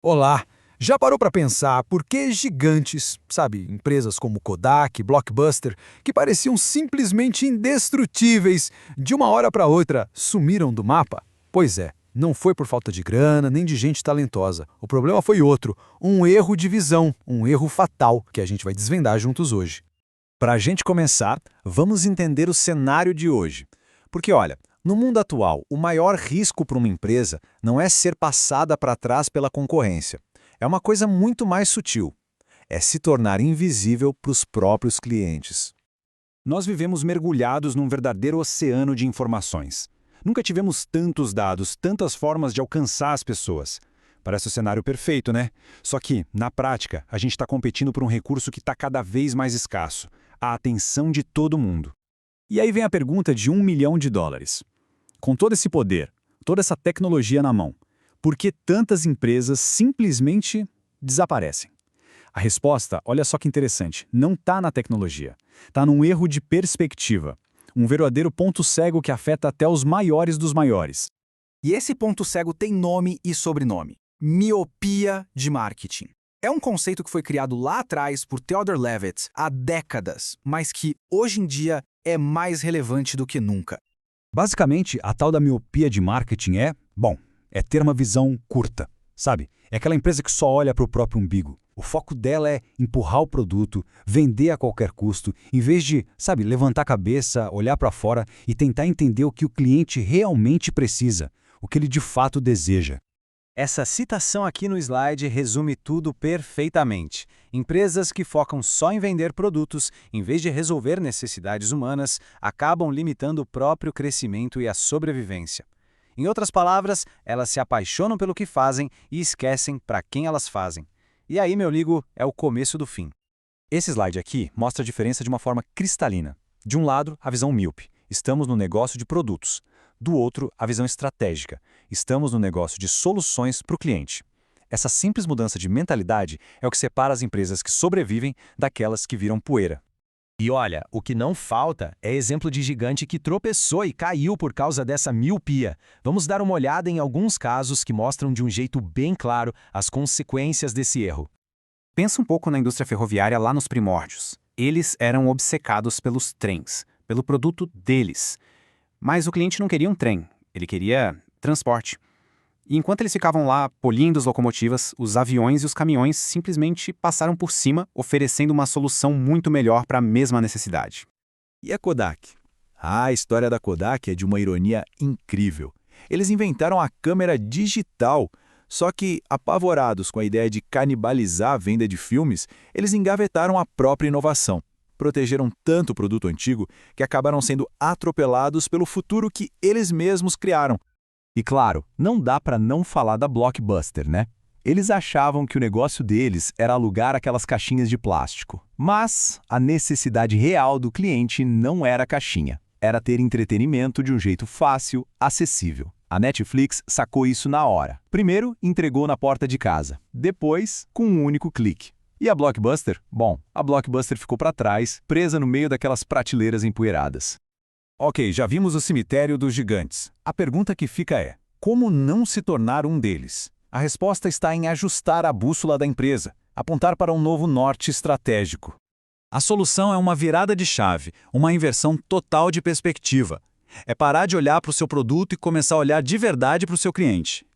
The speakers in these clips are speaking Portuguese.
Olá! Já parou para pensar por que gigantes, sabe, empresas como Kodak, Blockbuster, que pareciam simplesmente indestrutíveis, de uma hora para outra sumiram do mapa? Pois é, não foi por falta de grana nem de gente talentosa. O problema foi outro, um erro de visão, um erro fatal, que a gente vai desvendar juntos hoje. Para a gente começar, vamos entender o cenário de hoje. Porque, olha, no mundo atual, o maior risco para uma empresa não é ser passada para trás pela concorrência. É uma coisa muito mais sutil. É se tornar invisível para os próprios clientes. Nós vivemos mergulhados num verdadeiro oceano de informações. Nunca tivemos tantos dados, tantas formas de alcançar as pessoas. Parece o cenário perfeito, né? Só que, na prática, a gente está competindo por um recurso que está cada vez mais escasso: a atenção de todo mundo. E aí vem a pergunta de US$ 1 milhão. Com todo esse poder, toda essa tecnologia na mão, por que tantas empresas simplesmente desaparecem? A resposta, olha só que interessante, não está na tecnologia. Está num erro de perspectiva. Um verdadeiro ponto cego que afeta até os maiores dos maiores. E esse ponto cego tem nome e sobrenome: miopia de marketing. É um conceito que foi criado lá atrás por Theodore Levitt há décadas, mas que, hoje em dia, é mais relevante do que nunca. Basicamente, a tal da miopia de marketing é ter uma visão curta, sabe? É aquela empresa que só olha para o próprio umbigo. O foco dela é empurrar o produto, vender a qualquer custo, em vez de, sabe, levantar a cabeça, olhar para fora e tentar entender o que o cliente realmente precisa, o que ele de fato deseja. Essa citação aqui no slide resume tudo perfeitamente. Empresas que focam só em vender produtos, em vez de resolver necessidades humanas, acabam limitando o próprio crescimento e a sobrevivência. Em outras palavras, elas se apaixonam pelo que fazem e esquecem para quem elas fazem. E aí, meu amigo, é o começo do fim. Esse slide aqui mostra a diferença de uma forma cristalina. De um lado, a visão míope. Estamos no negócio de produtos. Do outro, a visão estratégica. Estamos no negócio de soluções para o cliente. Essa simples mudança de mentalidade é o que separa as empresas que sobrevivem daquelas que viram poeira. E olha, o que não falta é exemplo de gigante que tropeçou e caiu por causa dessa miopia. Vamos dar uma olhada em alguns casos que mostram de um jeito bem claro as consequências desse erro. Pensa um pouco na indústria ferroviária lá nos primórdios. Eles eram obcecados pelos trens, pelo produto deles. Mas o cliente não queria um trem, ele queria transporte. E enquanto eles ficavam lá polindo as locomotivas, os aviões e os caminhões simplesmente passaram por cima, oferecendo uma solução muito melhor para a mesma necessidade. E a Kodak? A história da Kodak é de uma ironia incrível. Eles inventaram a câmera digital, só que, apavorados com a ideia de canibalizar a venda de filmes, eles engavetaram a própria inovação. Protegeram tanto o produto antigo que acabaram sendo atropelados pelo futuro que eles mesmos criaram. E claro, não dá para não falar da Blockbuster, né? Eles achavam que o negócio deles era alugar aquelas caixinhas de plástico. Mas a necessidade real do cliente não era a caixinha. Era ter entretenimento de um jeito fácil, acessível. A Netflix sacou isso na hora. Primeiro, entregou na porta de casa. Depois, com um único clique. E a Blockbuster? Bom, a Blockbuster ficou para trás, presa no meio daquelas prateleiras empoeiradas. Ok, já vimos o cemitério dos gigantes. A pergunta que fica é: como não se tornar um deles? A resposta está em ajustar a bússola da empresa, apontar para um novo norte estratégico. A solução é uma virada de chave, uma inversão total de perspectiva. É parar de olhar para o seu produto e começar a olhar de verdade para o seu cliente.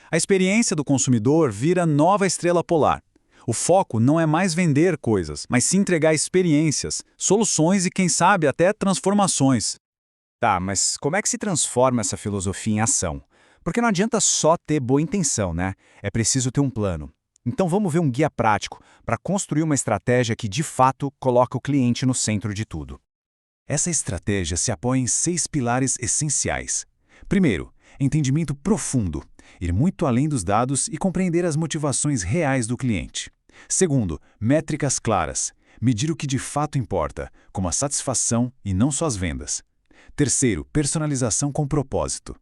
A experiência do consumidor vira nova estrela polar. O foco não é mais vender coisas, mas sim entregar experiências, soluções e, quem sabe, até transformações. Tá, mas como é que se transforma essa filosofia em ação? Porque não adianta só ter boa intenção, né? É preciso ter um plano. Então vamos ver um guia prático para construir uma estratégia que, de fato, coloca o cliente no centro de tudo. Essa estratégia se apoia em 6 pilares essenciais. Primeiro, entendimento profundo, ir muito além dos dados e compreender as motivações reais do cliente. Segundo, métricas claras, medir o que de fato importa, como a satisfação e não só as vendas. Terceiro, personalização com propósito.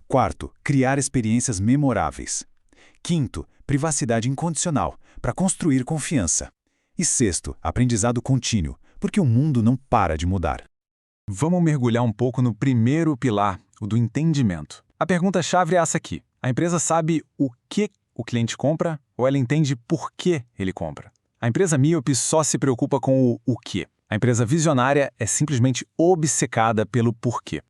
Quarto, criar experiências memoráveis. Quinto, privacidade incondicional, para construir confiança. E sexto, aprendizado contínuo, porque o mundo não para de mudar. Vamos mergulhar um pouco no primeiro pilar, o do entendimento. A pergunta-chave é essa aqui. A empresa sabe o que o cliente compra, ou ela entende por que ele compra? A empresa míope só se preocupa com o quê. A empresa visionária é simplesmente obcecada pelo porquê.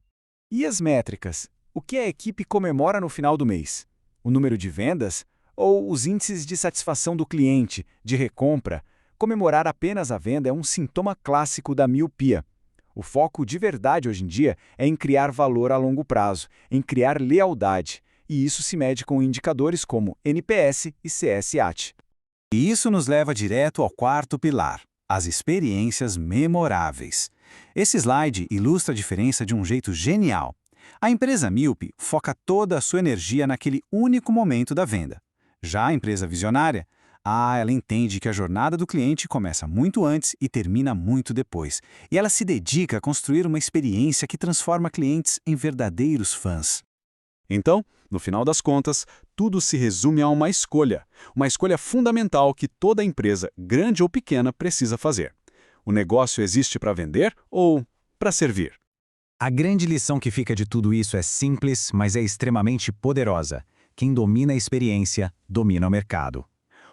E as métricas? O que a equipe comemora no final do mês? O número de vendas? Ou os índices de satisfação do cliente, de recompra? Comemorar apenas a venda é um sintoma clássico da miopia. O foco de verdade hoje em dia é em criar valor a longo prazo, em criar lealdade. E isso se mede com indicadores como NPS e CSAT. E isso nos leva direto ao quarto pilar, as experiências memoráveis. Esse slide ilustra a diferença de um jeito genial. A empresa míope foca toda a sua energia naquele único momento da venda. Já a empresa visionária, ela entende que a jornada do cliente começa muito antes e termina muito depois. E ela se dedica a construir uma experiência que transforma clientes em verdadeiros fãs. Então, no final das contas, tudo se resume a uma escolha fundamental que toda empresa, grande ou pequena, precisa fazer. O negócio existe para vender ou para servir? A grande lição que fica de tudo isso é simples, mas é extremamente poderosa. Quem domina a experiência, domina o mercado.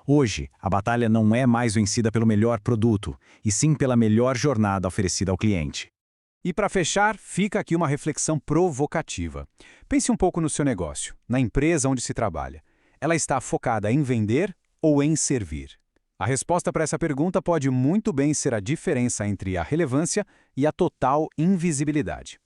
Hoje, a batalha não é mais vencida pelo melhor produto, e sim pela melhor jornada oferecida ao cliente. E para fechar, fica aqui uma reflexão provocativa. Pense um pouco no seu negócio, na empresa onde se trabalha. Ela está focada em vender ou em servir? A resposta para essa pergunta pode muito bem ser a diferença entre a relevância e a total invisibilidade.